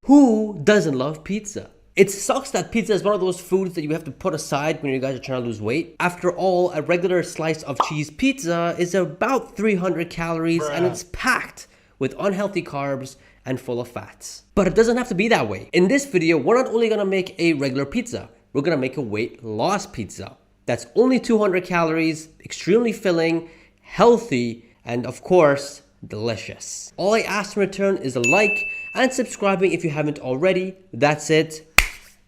Who doesn't love pizza? It sucks that pizza is one of those foods that you have to put aside when you guys are trying to lose weight. After all, a regular slice of cheese pizza is about 300 calories and it's packed with unhealthy carbs and full of fats. But it doesn't have to be that way. In this video, we're not only gonna make a regular pizza, we're gonna make a weight loss pizza. That's only 200 calories, extremely filling, healthy, and of course, delicious. All I ask in return is a like and subscribing if you haven't already. That's it.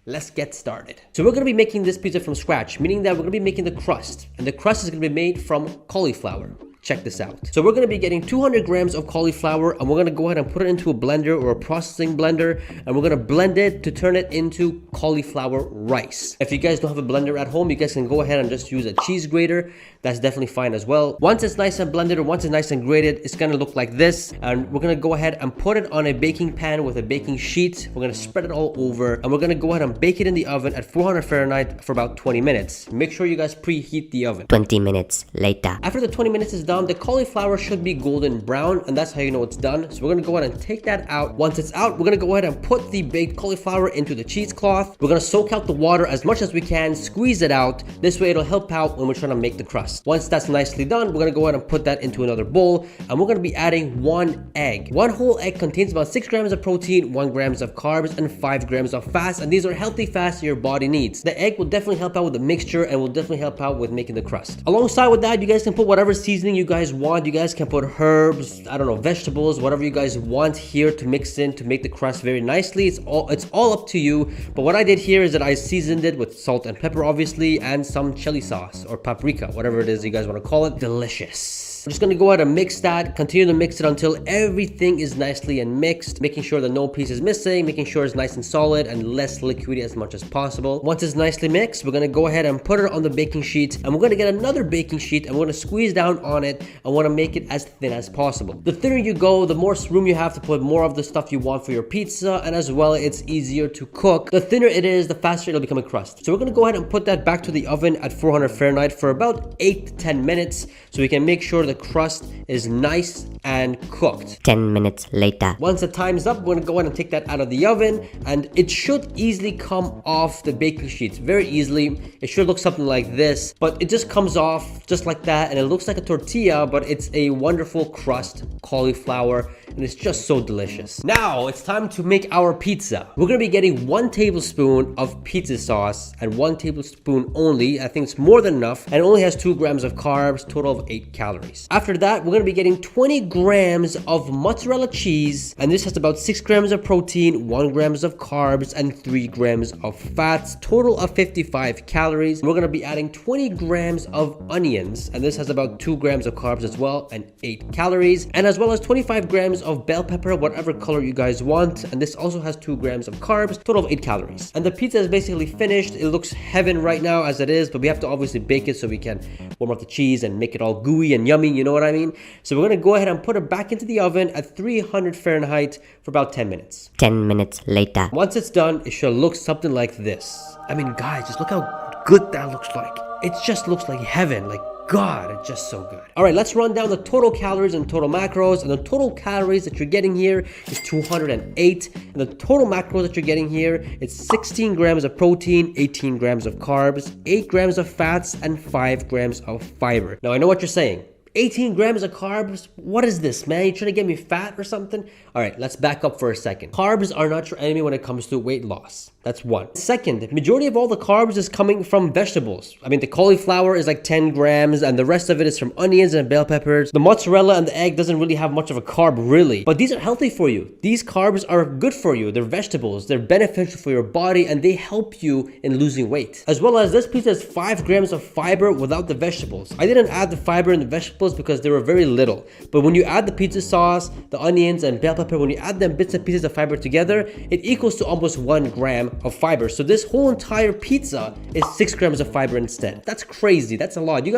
Let's get started. So we're gonna be making this pizza from scratch, meaning that we're gonna be making the crust, and the crust is gonna be made from cauliflower. Check this out. So we're gonna be getting 200 grams of cauliflower, and we're gonna go ahead and put it into a blender or a processing blender, and we're gonna blend it to turn it into cauliflower rice. If you guys don't have a blender at home, you guys can go ahead and just use a cheese grater. That's definitely fine as well. Once it's nice and blended, or once it's nice and grated, it's gonna look like this. And we're gonna go ahead and put it on a baking pan with a baking sheet. We're gonna spread it all over, and we're gonna go ahead and bake it in the oven at 400 Fahrenheit for about 20 minutes. Make sure you guys preheat the oven. 20 minutes later. After the 20 minutes is done, the cauliflower should be golden brown, and that's how you know it's done. So we're gonna go ahead and take that out. Once it's out, we're gonna go ahead and put the baked cauliflower into the cheesecloth. We're gonna soak out the water as much as we can, squeeze it out. This way it'll help out when we're trying to make the crust. Once that's nicely done, we're gonna go ahead and put that into another bowl, and we're gonna be adding 1 egg. 1 whole egg contains about 6 grams of protein, 1 grams of carbs, and 5 grams of fats, and these are healthy fats your body needs. The egg will definitely help out with the mixture and will definitely help out with making the crust. Alongside with that, you guys can put whatever seasoning you guys want. You guys can put herbs, I don't know, vegetables, whatever you guys want here to mix in to make the crust very nicely. It's all up to you. But what I did here is that I seasoned it with salt and pepper, obviously, and some chili sauce or paprika, whatever it is you guys want to call it. Delicious. I'm just gonna go ahead and mix that, continue to mix it until everything is nicely and mixed, making sure that no piece is missing, making sure it's nice and solid and less liquidy as much as possible. Once it's nicely mixed, we're gonna go ahead and put it on the baking sheet, and we're gonna get another baking sheet and we're gonna squeeze down on it and want to make it as thin as possible. The thinner you go, the more room you have to put more of the stuff you want for your pizza, and as well, it's easier to cook. The thinner it is, the faster it'll become a crust. So we're gonna go ahead and put that back to the oven at 400 Fahrenheit for about 8 to 10 minutes so we can make sure the crust is nice and cooked. 10 minutes later. Once the time's up, we're gonna go ahead and take that out of the oven, and it should easily come off the baking sheets very easily. It should look something like this, but it just comes off just like that, and it looks like a tortilla, but it's a wonderful crust cauliflower, and it's just so delicious. Now it's time to make our pizza. We're gonna be getting 1 tablespoon of pizza sauce, and 1 tablespoon only. I think it's more than enough, and it only has 2 grams of carbs, total of 8 calories. After that, we're gonna be getting 20 grams of mozzarella cheese, and this has about 6 grams of protein, 1 grams of carbs, and 3 grams of fats, total of 55 calories. We're gonna be adding 20 grams of onions, and this has about 2 grams of carbs as well, and 8 calories, and as well as 25 grams of bell pepper, whatever color you guys want, and this also has 2 grams of carbs, total of 8 calories. And the pizza is basically finished. It looks heaven right now as it is, but we have to obviously bake it so we can warm up the cheese and make it all gooey and yummy, you know what I mean? So we're gonna go ahead and put it back into the oven at 300 Fahrenheit for about 10 minutes. 10 minutes later. Once it's done, it should look something like this. I mean, guys, just look how good that looks like. It just looks like heaven, like God, it's just so good. All right, let's run down the total calories and total macros. And the total calories that you're getting here is 208. And the total macros that you're getting here is 16 grams of protein, 18 grams of carbs, 8 grams of fats, and 5 grams of fiber. Now, I know what you're saying. 18 grams of carbs? What is this, man? You trying to get me fat or something? All right, let's back up for a second. Carbs are not your enemy when it comes to weight loss. That's one. Second, the majority of all the carbs is coming from vegetables. I mean, the cauliflower is like 10 grams, and the rest of it is from onions and bell peppers. The mozzarella and the egg doesn't really have much of a carb, really. But these are healthy for you. These carbs are good for you. They're vegetables. They're beneficial for your body, and they help you in losing weight. As well as this pizza has 5 grams of fiber without the vegetables. I didn't add the fiber and the vegetables because they were very little. But when you add the pizza sauce, the onions, and bell pepper, when you add them bits and pieces of fiber together, it equals to almost 1 gram of fiber. So this whole entire pizza is 6 grams of fiber instead. That's crazy. That's a lot. You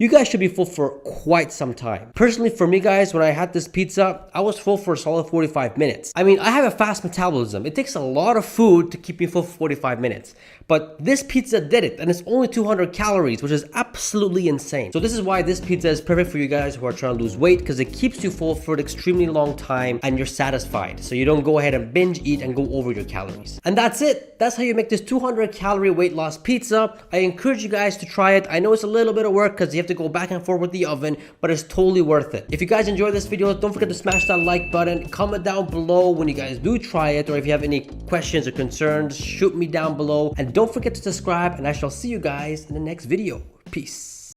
guys should be full for quite some time. Personally, for me, guys, when I had this pizza, I was full for a solid 45 minutes. I mean, I have a fast metabolism. It takes a lot of food to keep me full for 45 minutes. But this pizza did it, and it's only 200 calories, which is absolutely insane. So this is why this pizza is perfect for you guys who are trying to lose weight, because it keeps you full for an extremely long time and you're satisfied. So you don't go ahead and binge eat and go over your calories. And that's it. That's how you make this 200 calorie weight loss pizza. I encourage you guys to try it. I know it's a little bit of work because you have to go back and forth with the oven, but it's totally worth it. If you guys enjoyed this video, don't forget to smash that like button. Comment down below when you guys do try it, or if you have any questions or concerns, shoot me down below. And don't forget to subscribe, and I shall see you guys in the next video. Peace.